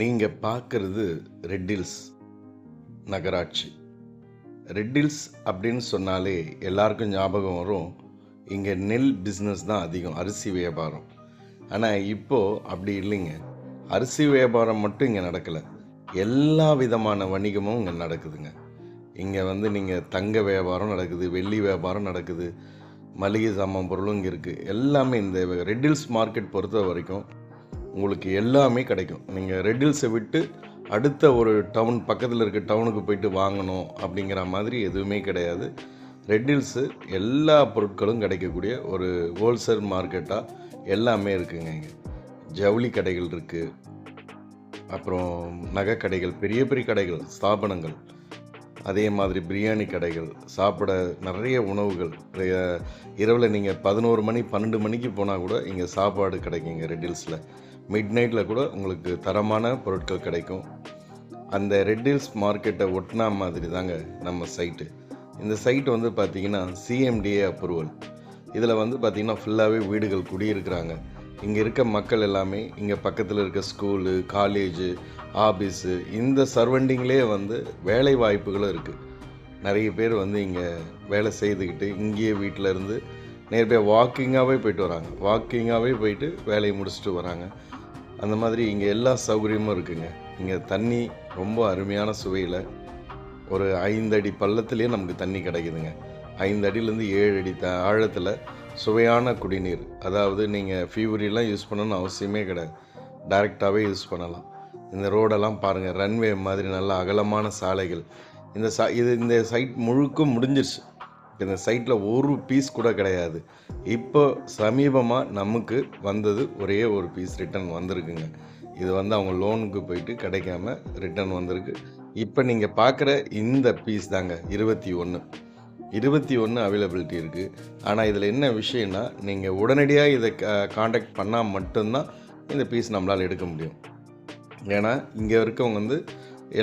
நீங்க பார்க்குறது red hills நகராட்சி. ரெட் ஹில்ஸ் அப்படின்னு சொன்னாலே எல்லாருக்கும் ஞாபகம் வரும், இங்கே நெல் பிஸ்னஸ் தான் அதிகம், அரிசி வியாபாரம். ஆனால் இப்போது அப்படி இல்லைங்க. அரிசி வியாபாரம் மட்டும் இங்கே நடக்கலை, எல்லா விதமான வணிகமும் இங்கே நடக்குதுங்க. இங்கே நீங்கள் தங்க வியாபாரம் நடக்குது, வெள்ளி வியாபாரம் நடக்குது, மளிகை சாமான் பொருளும் இங்கே இருக்குது. எல்லாமே இந்த ரெட் ஹில்ஸ் மார்க்கெட் பொறுத்த வரைக்கும் உங்களுக்கு எல்லாமே கிடைக்கும். நீங்கள் ரெட் ஹில்ஸை விட்டு அடுத்த ஒரு டவுன் பக்கத்தில் இருக்க டவுனுக்கு போயிட்டு வாங்கணும் அப்படிங்கிற மாதிரி எதுவுமே கிடையாது. ரெட் ஹில்ஸு எல்லா பொருட்களும் கிடைக்கக்கூடிய ஒரு ஹோல்சேல் மார்க்கெட்டாக எல்லாமே இருக்குங்க. இங்கே ஜவுளி கடைகள் இருக்குது, அப்புறம் நகை கடைகள், பெரிய பெரிய கடைகள், ஸ்தாபனங்கள், அதே மாதிரி பிரியாணி கடைகள், சாப்பிட நிறைய உணவுகள். இரவில் நீங்கள் 11 மணி 12 மணிக்கு போனால் கூட இங்கே சாப்பாடு கிடைக்குங்க. ரெட் ஹில்ஸில் மிட் நைட்டில் கூட உங்களுக்கு தரமான பொருட்கள் கிடைக்கும். அந்த ரெட் ஹில்ஸ் மார்க்கெட்டை ஒட்டினா மாதிரி தாங்க நம்ம சைட்டு. இந்த சைட்டு பார்த்திங்கன்னா சிஎம்டிஏ அப்ரூவல். இதில் பார்த்திங்கன்னா ஃபுல்லாகவே வீடுகள் குடியிருக்கிறாங்க. இங்கே இருக்க மக்கள் எல்லாமே இங்கே பக்கத்தில் இருக்க ஸ்கூலு, காலேஜு, ஆஃபீஸு, இந்த சரௌண்டிங்லேயே வேலை வாய்ப்புகளும் இருக்குது. நிறைய பேர் இங்கே வேலை செய்துக்கிட்டு இங்கேயே வீட்டில் இருந்து நேர்போய் வாக்கிங்காகவே போயிட்டு வராங்க. வாக்கிங்காகவே போயிட்டு வேலையை முடிச்சுட்டு வராங்க. அந்த மாதிரி இங்கே எல்லா சௌகரியமும் இருக்குதுங்க. இங்கே தண்ணி ரொம்ப அருமையான சுவையில் ஒரு 5 அடி பள்ளத்துலேயே நமக்கு தண்ணி கிடைக்குதுங்க. 5 அடியிலேருந்து 7 அடி ஆழத்தில் சுவையான குடிநீர். அதாவது நீங்கள் ஃபீவரிலாம் யூஸ் பண்ணணும்னு அவசியமே கிடையாது, டைரெக்டாகவே யூஸ் பண்ணலாம். இந்த ரோடெல்லாம் பாருங்கள், ரன்வே மாதிரி நல்ல அகலமான சாலைகள். இந்த சைட் முழுக்க முடிஞ்சிருச்சு. இந்த சைட்டில் ஒரு பீஸ் கூட கிடையாது. இப்போ சமீபமாக நமக்கு வந்தது ஒரே ஒரு பீஸ் ரிட்டன் வந்திருக்குங்க. இது அவங்க லோனுக்கு போயிட்டு கிடைக்காம ரிட்டன் வந்திருக்கு. இப்போ நீங்கள் பார்க்குற இந்த பீஸ் தாங்க 21 அவைலபிலிட்டி இருக்குது. ஆனால் இதில் என்ன விஷயம்னா, நீங்கள் உடனடியாக இதை காண்டாக்ட் பண்ணால் மட்டும்தான் இந்த பீஸ் நம்மளால் எடுக்க முடியும். ஏன்னா இங்கே இருக்கவங்க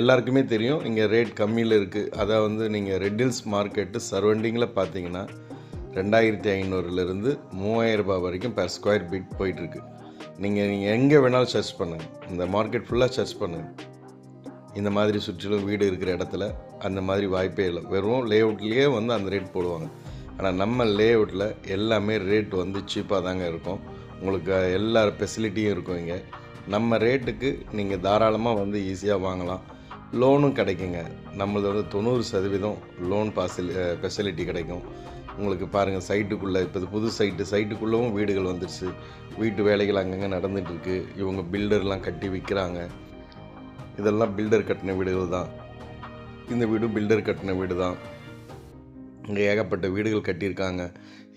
எல்லாருக்குமே தெரியும் இங்கே ரேட் கம்மியில் இருக்குது. அதாவது நீங்கள் ரெட் ஹில்ஸ் மார்க்கெட்டு சரௌண்டிங்கில் பார்த்தீங்கன்னா 2500லேருந்து 3000 ரூபாய் வரைக்கும் பெர் ஸ்கொயர் ஃபீட் போயிட்டுருக்கு. நீங்கள் எங்கே வேணாலும் சர்ச் பண்ணுங்கள், இந்த மார்க்கெட் ஃபுல்லாக சர்ச் பண்ணுங்கள். இந்த மாதிரி சுற்றிலும் வீடு இருக்கிற இடத்துல அந்த மாதிரி வாய்ப்பே இல்லை. வெறும் லேஅவுட்லேயே அந்த ரேட் போடுவாங்க. ஆனால் நம்ம லேஅவுட்டில் எல்லாமே ரேட் சீப்பாக தாங்க இருக்கும். உங்களுக்கு எல்லா ஃபெசிலிட்டியும் இருக்கும். இங்கே நம்ம ரேட்டுக்கு நீங்கள் தாராளமாக ஈஸியாக வாங்கலாம். லோனும் கிடைக்குங்க. நம்மளோட 90% லோன் ஃபெசிலிட்டி கிடைக்கும். உங்களுக்கு பாருங்கள், சைட்டுக்குள்ளே இப்போ புது சைட்டுக்குள்ளவும் வீடுகள் வந்துடுச்சு. வீட்டு வேலைகள் அங்கங்கே நடந்துகிட்ருக்கு. இவங்க பில்டர்லாம் கட்டி விற்கிறாங்க. இதெல்லாம் பில்டர் கட்டின வீடுகள் தான். இந்த வீடும் பில்டர் கட்டின வீடு தான். இங்கே ஏகப்பட்ட வீடுகள் கட்டியிருக்காங்க.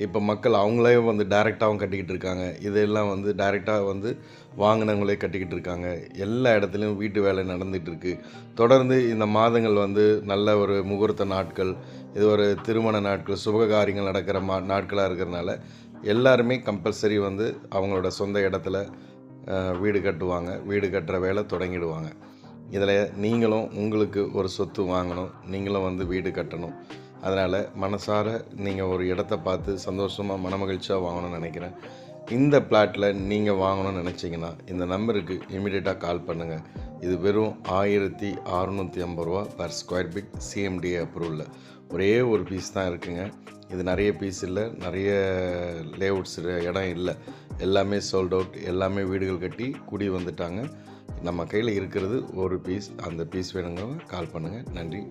இப்போ மக்கள் அவங்களே டைரெக்டாகவும் கட்டிக்கிட்டு இருக்காங்க. இதெல்லாம் டைரெக்டாக வாங்கினவங்களே கட்டிக்கிட்டு இருக்காங்க. எல்லா இடத்துலையும் வீட்டு வேலை நடந்துகிட்ருக்கு. தொடர்ந்து இந்த மாதங்கள் நல்ல ஒரு முகூர்த்த நாட்கள், இது ஒரு திருமண நாட்கள், சுபகாரியங்கள் நடக்கிற நாட்களாக இருக்கிறதுனால எல்லாருமே கம்பல்சரி அவங்களோட சொந்த இடத்துல வீடு கட்டுவாங்க. வீடு கட்டுற வேலை தொடங்கிடுவாங்க. இதில் நீங்களும் உங்களுக்கு ஒரு சொத்து வாங்கணும், நீங்களும் வீடு கட்டணும். அதனால் மனசார நீங்கள் ஒரு இடத்த பார்த்து சந்தோஷமாக மனமகிழ்ச்சியாக வாங்கணும்னு நினைக்கிறேன். இந்த பிளாட்டில் நீங்கள் வாங்கணும்னு நினச்சிங்கன்னா இந்த நம்பருக்கு இமீடியட்டாக கால் பண்ணுங்கள். இது வெறும் 1650 ரூபா பர் ஸ்கொயர் ஃபீட் சிஎம்டிஏ அப்ரூவலில் ஒரே ஒரு பீஸ் தான் இருக்குங்க. இது நிறைய பீஸ் இல்லை, நிறைய லேஅவுட்ஸ் இடம் இல்லை, எல்லாமே சோல்ட் அவுட். எல்லாமே வீடுகள் கட்டி குடி வந்துட்டாங்க. நம்ம கையில் இருக்கிறது ஒரு பீஸ். அந்த பீஸ் வேணுங்க கால் பண்ணுங்கள். நன்றி.